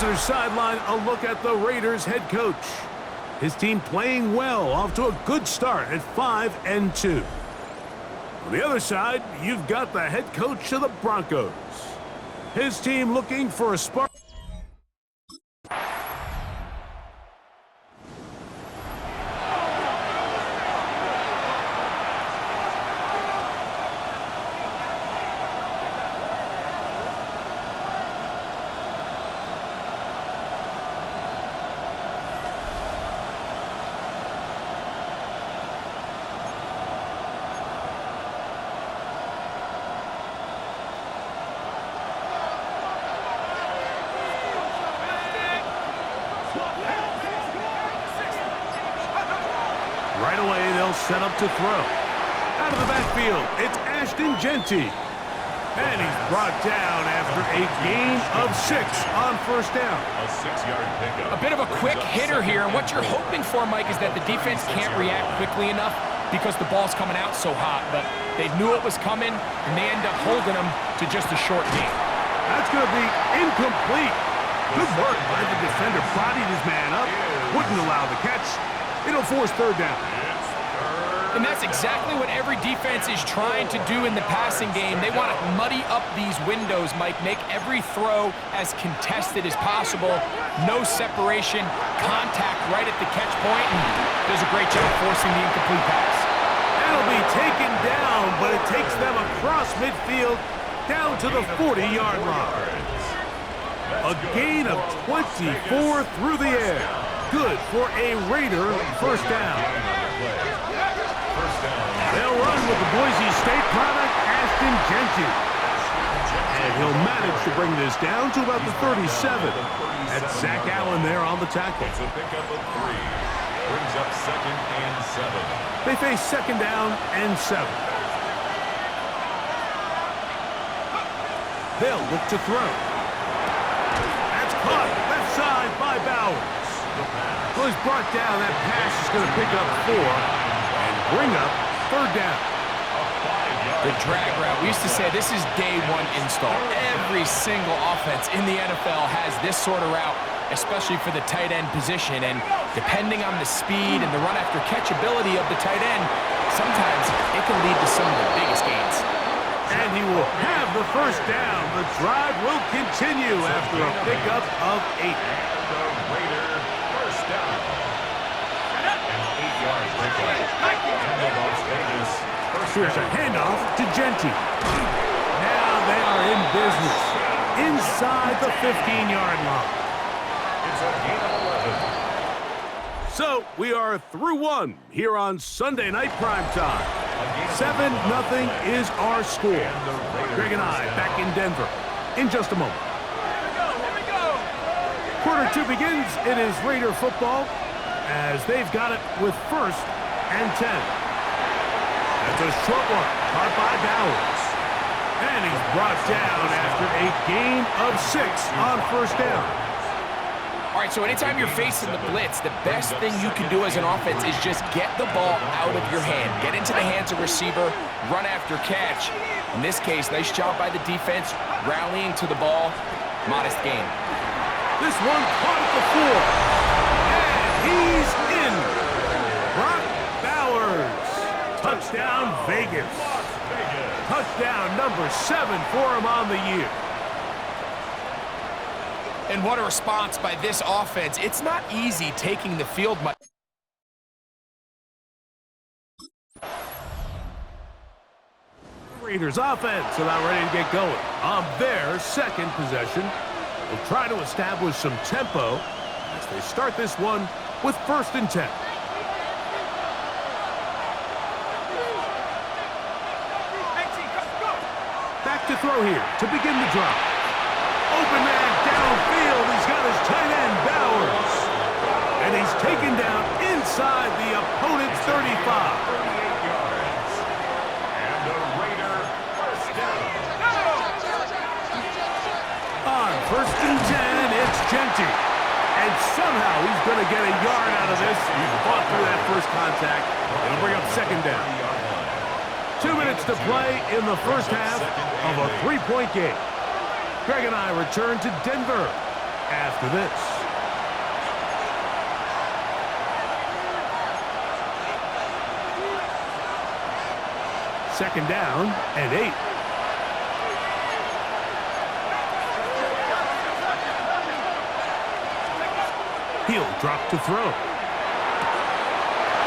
visitor sideline, a look at the Raiders head coach. His team playing well, off to a good start at 5-2. On the other side, you've got the head coach of the Broncos. His team looking for a spark. Right away, they'll set up to throw. Out of the backfield, it's Ashton Genty. And he's brought down after a gain of 6 on first down. A 6-yard pickup. A bit of a quick hitter here, and what you're hoping for, Mike, is that the defense can't react quickly enough because the ball's coming out so hot. But they knew it was coming, and they end up holding them to just a short gain. That's going to be incomplete. Good work by the defender. Bodied his man up, wouldn't allow the catch. It'll force third down. And that's exactly what every defense is trying to do in the passing game. They want to muddy up these windows, Mike, make every throw as contested as possible. No separation, contact right at the catch point, and does a great job forcing the incomplete pass. That'll be taken down, but it takes them across midfield down to the 40-yard line. A gain of 24 through the air. Good for a Raider first down. They'll run with the Boise State product, Ashton Genty. And he'll manage to bring this down to about the 37. That's Zach Allen there on the tackle. It's a pickup of 3. Brings up 2nd and 7. They face 2nd down and 7. They'll look to throw. That's caught left side by Bowers. Well, he's brought down. That pass is going to pick up 4 and bring up third down. The drag route. We used to say this is day 1 install. Every single offense in the NFL has this sort of route, especially for the tight end position. And depending on the speed and the run after catch ability of the tight end, sometimes it can lead to some of the biggest gains. And he will have the first down. The drive will continue after a pickup of 8. The Raider first down. An 8-yard pickup. And the Las Vegas first Here's a handoff to Genty. Now they are in business inside the 15-yard line. It's a gain of 11. So we are through 1 here on Sunday Night Primetime. 7-0 is our score. Greg and I back in Denver in just a moment. Quarter 2 begins. It is Raider football as they've got it with 1st and 10. That's a short one, caught by Bowers. And he's brought down after a gain of 6 on first down. All right, so anytime you're facing the blitz, the best thing you can do as an offense is just get the ball out of your hand. Get into the hands of receiver, run after catch. In this case, nice job by the defense, rallying to the ball. Modest gain. This one caught at the 4. And he's in. Brock Bowers. Touchdown, Vegas. Touchdown number 7 for him on the year. And what a response by this offense. It's not easy taking the field. Raiders offense about ready to get going on their 2nd possession. They'll try to establish some tempo as they start this one with 1st and 10. Back to throw here to begin the drive. Open man downfield. He's got his tight end, Bowers. And he's taken down inside the opponent's 35. 38 yards. And the Raider first down. On 1st and 10, it's Genty. And somehow he's going to get a yard out of this. He fought through that first contact. It'll bring up 2nd down. 2 minutes to play in the first half of a 3-point game. Greg and I return to Denver after this. Second down and 8. He'll drop to throw.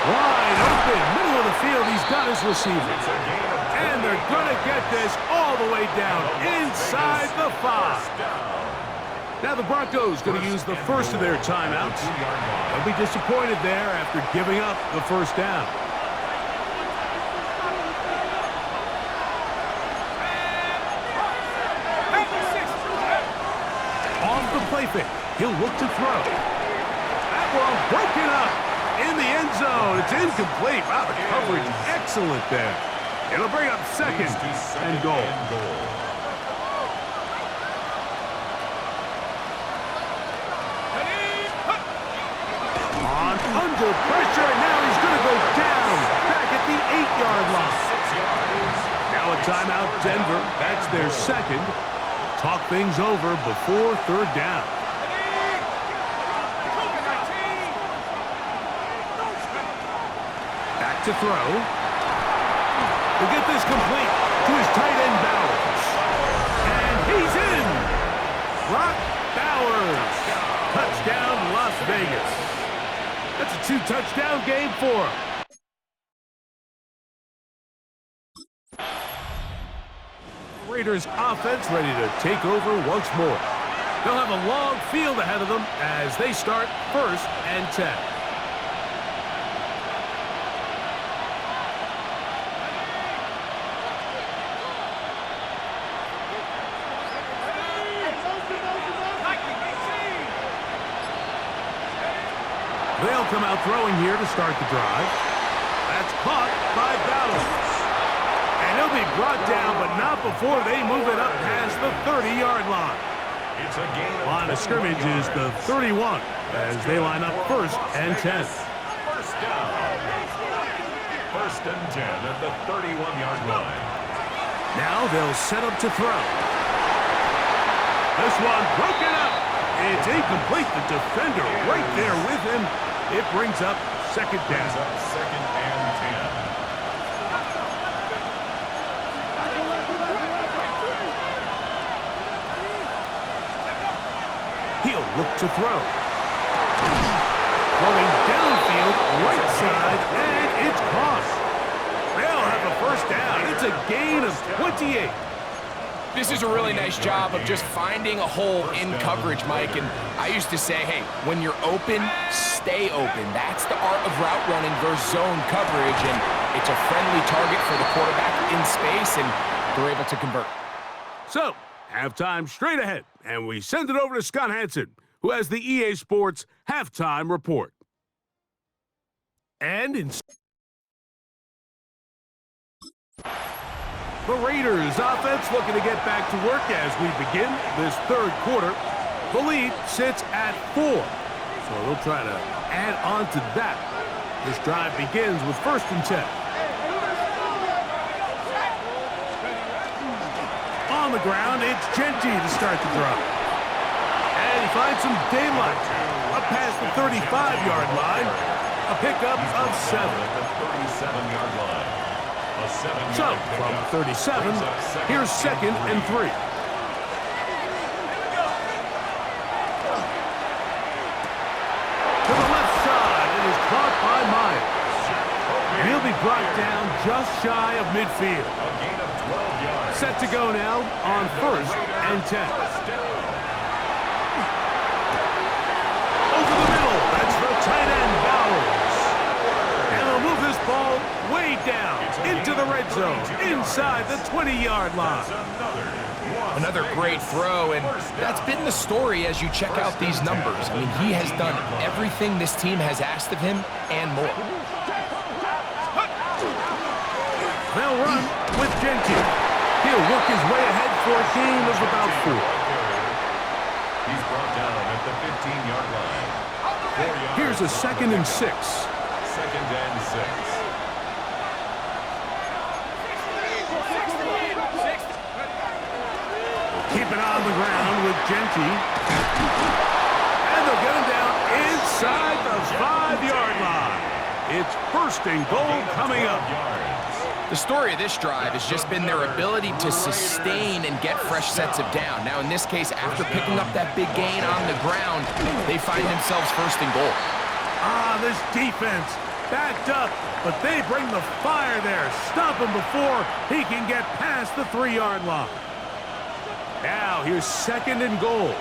Wide open, middle of the field. He's got his receiver. And they're going to get this all the way down inside the 5. Now the Broncos going to use the first of their timeouts. They'll be disappointed there after giving up the first down. Off the play fake. He'll look to throw. That one broken up in the end zone. It's incomplete. Wow, the coverage excellent there. It'll bring up second and goal. On under pressure, and now he's going to go down back at the 8-yard line. Now a timeout, Denver. That's their second. Talk things over before third down. Back to throw. We'll get this complete to his tight end, Bowers. And he's in. Brock Bowers. Touchdown, Las Vegas. That's a 2-touchdown game for him. Raiders offense ready to take over once more. They'll have a long field ahead of them as they start 1st and 10. They'll come out throwing here to start the drive. That's caught by Bowers. And he'll be brought down, but not before they move it up past the 30-yard line. Line of scrimmage is the 31 as they line up 1st and 10. First down. 1st and 10 at the 31-yard line. Now they'll set up to throw. This one broken up. It's incomplete. The defender right there with him. It brings up second down. Second and 10. He'll look to throw. Throwing downfield, right side, and it's caught. They'll have a first down. It's a gain of 28. This is a really nice job of just finding a hole in coverage, Mike. And I used to say, hey, when you're open, stay open. That's the art of route running versus zone coverage. And it's a friendly target for the quarterback in space, and they're able to convert. So, halftime straight ahead, and we send it over to Scott Hansen, who has the EA Sports halftime report. And in the Raiders offense looking to get back to work as we begin this third quarter. The lead sits at 4, so they'll try to add on to that. This drive begins with 1st and 10. On the ground, it's Genty to start the drive. And he finds some daylight up past the 35-yard line. A pickup of 7. The 37-yard line. So, from 37, here's 2nd and 3. To the left side, it is caught by Myers. And he'll be brought down just shy of midfield. A gain of 12 yards. Set to go now on 1st and 10. Over the middle, that's the tight end, Bowers. And they'll move this ball way down into the red zone, inside the 20-yard line. Another great throw, and that's been the story as you check out these numbers. I mean, he has done everything this team has asked of him and more. They'll run with Genty. He'll work his way ahead for a gain of about 4. He's brought down at the 15-yard line. 4 yards. Here's a 2nd and 6. 2nd and 6. Keep it on the ground with Genty. inside the 5-yard line. It's first and goal coming up. The story of this drive has just been their ability to sustain and get fresh sets of down. Now, in this case, after picking up that big gain on the ground, they find themselves first and goal. This defense backed up, but they bring the fire there. Stop him before he can get past the 3-yard line. Now, here's second and goal.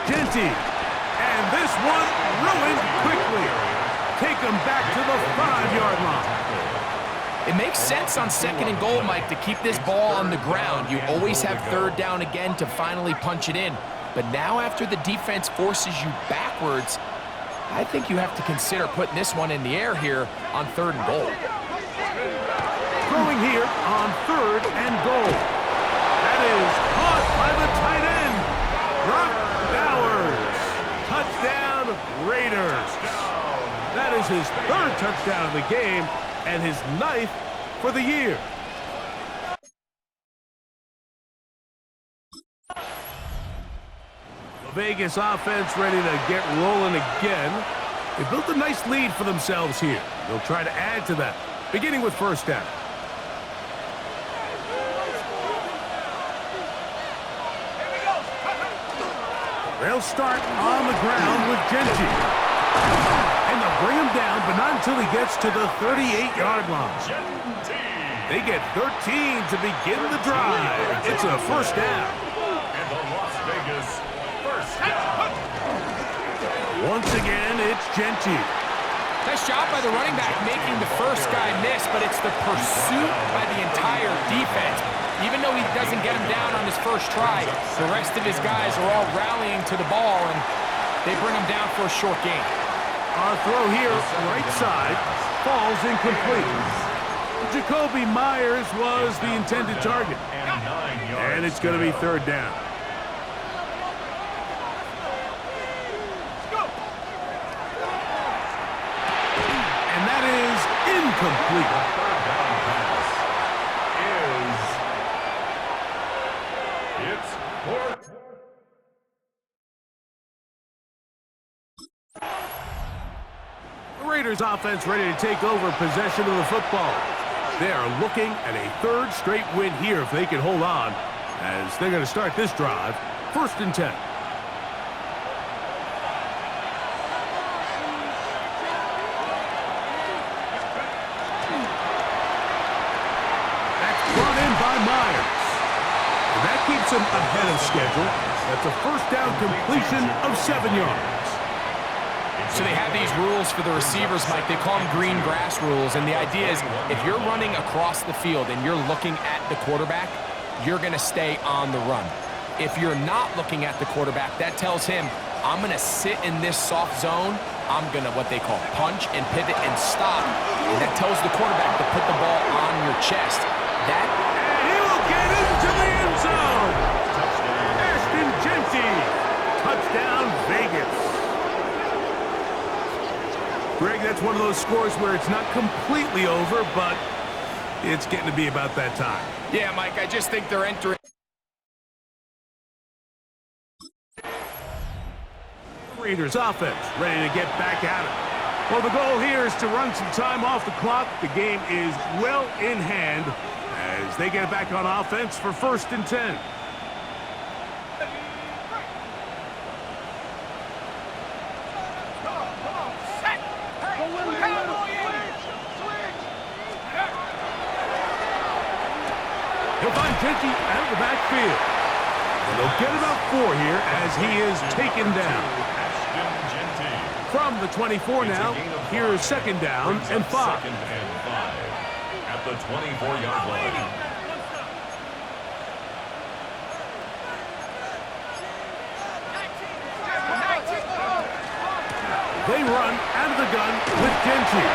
Genty, and this one ruined quickly. Take him back to the 5-yard line. It makes sense on second and goal, Mike, to keep this ball on the ground. You always have third down again to finally punch it in. But now after the defense forces you backwards, I think you have to consider putting this one in the air here on third and goal. Throwing here on third and goal. That is caught by the tight end. Brock Bowers. Touchdown, Raiders. That is his third touchdown of the game and his 9th for the year. The Vegas offense ready to get rolling again. They built a nice lead for themselves here. They'll try to add to that, beginning with first down. They'll start on the ground with Genty. And they'll bring him down, but not until he gets to the 38-yard line. They get 13 to begin the drive. It's a first down. And the Las Vegas first down. Once again, it's Genty. Nice job by the running back making the first guy miss, but it's the pursuit by the entire defense. Even though he doesn't get him down on his first try, the rest of his guys are all rallying to the ball, and they bring him down for a short gain. Our throw here, right side, falls incomplete. Jacoby Myers was the intended target. And it's going to be third down. And that is incomplete. The Raiders offense ready to take over possession of the football. They are looking at a third straight win here if they can hold on, as they're going to start this drive first and 10. That's brought in by Myers. And that keeps him ahead of schedule. That's a first down completion of 7 yards. So they have these rules for the receivers, Mike. They call them green grass rules. And the idea is if you're running across the field and you're looking at the quarterback, you're going to stay on the run. If you're not looking at the quarterback, that tells him, I'm going to sit in this soft zone. I'm going to what they call punch and pivot and stop. And that tells the quarterback to put the ball on your chest. And he will get into the end zone. Ashton Genty. Touchdown, Vegas. Greg, that's one of those scores where it's not completely over, but it's getting to be about that time. Yeah, Mike, I just think they're entering. Raiders offense ready to get back at it. Well, the goal here is to run some time off the clock. The game is well in hand as they get back on offense for first and 10. He'll find Genty out of the backfield. And they'll get about 4 here as he is taken down. From the 24 now, here's second down and 5. Second and 5 at the 24-yard line. They run out of the gun with Genty.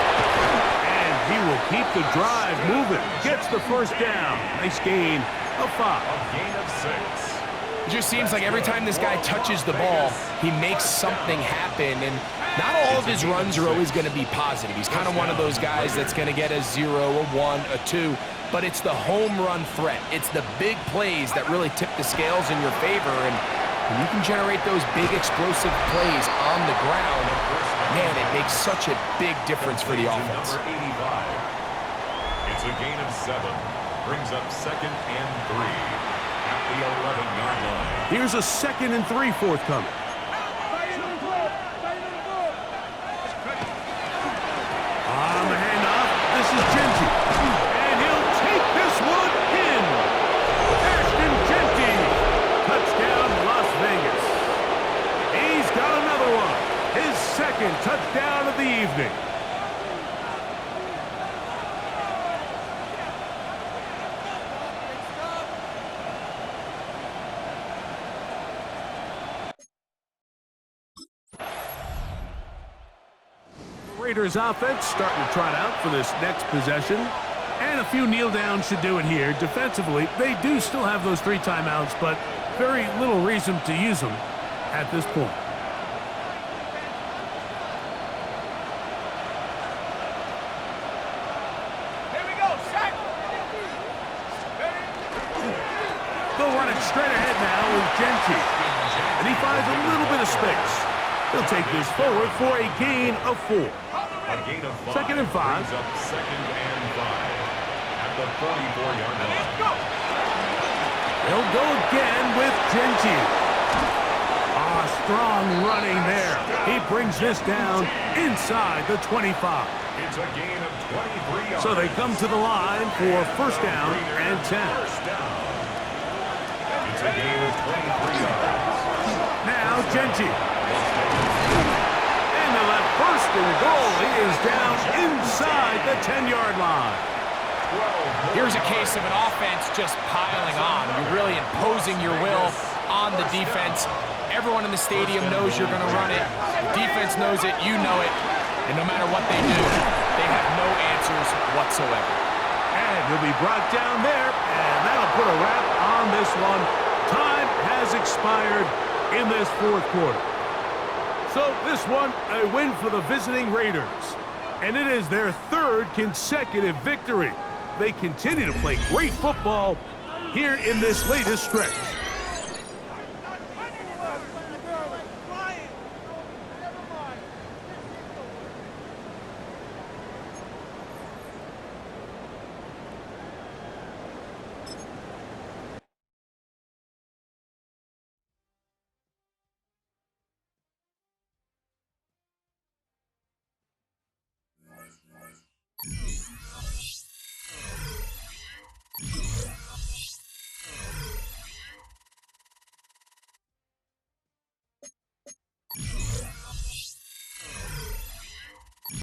And he will keep the drive moving. Gets the first down. Nice gain of 5. A gain of 6. It just seems like every time this guy touches the ball, he makes something happen. And not all of his runs are always going to be positive. He's kind of one of those guys that's going to get a 0, a 1, a 2. but it's the home run threat. It's the big plays that really tip the scales in your favor, and when you can generate those big explosive plays on the ground, man, it makes such a big difference for the offense. Number 85. It's a gain of 7. Brings up 2nd and 3 at the 11-yard line. Here's a 2nd and 3 forthcoming. On the handoff, this is Genty. And he'll take this one in. Ashton Genty. Touchdown, Las Vegas. He's got another one. His 2nd touchdown of the evening. Raiders offense starting to trot out for this next possession. And a few kneel downs should do it here. Defensively, they do still have those 3 timeouts, but very little reason to use them at this point. Here we go, sack! They'll run it straight ahead now with Genty. And he finds a little bit of space. He'll take this forward for a gain of 4. A gain of 5. 2nd and 5. Brings up 2nd and 5 at the 44-yard line. They'll go again with Genty. Strong running there. He brings this down inside the 25. It's a gain of 23 yards. So they come to the line for 1st down and 10. First down. It's a gain of 23 yards. Now Genty. And the left 1st and goal. He is down inside the 10-yard line. Here's a case of an offense just piling on. You're really imposing your will on the defense. Everyone in the stadium knows you're going to run it. The defense knows it. You know it. And no matter what they do, they have no answers whatsoever. And he'll be brought down there, and that'll put a wrap on this one. Time has expired in this 4th quarter. So this one, a win for the visiting Raiders. And it is their 3rd consecutive victory. They continue to play great football here in this latest stretch.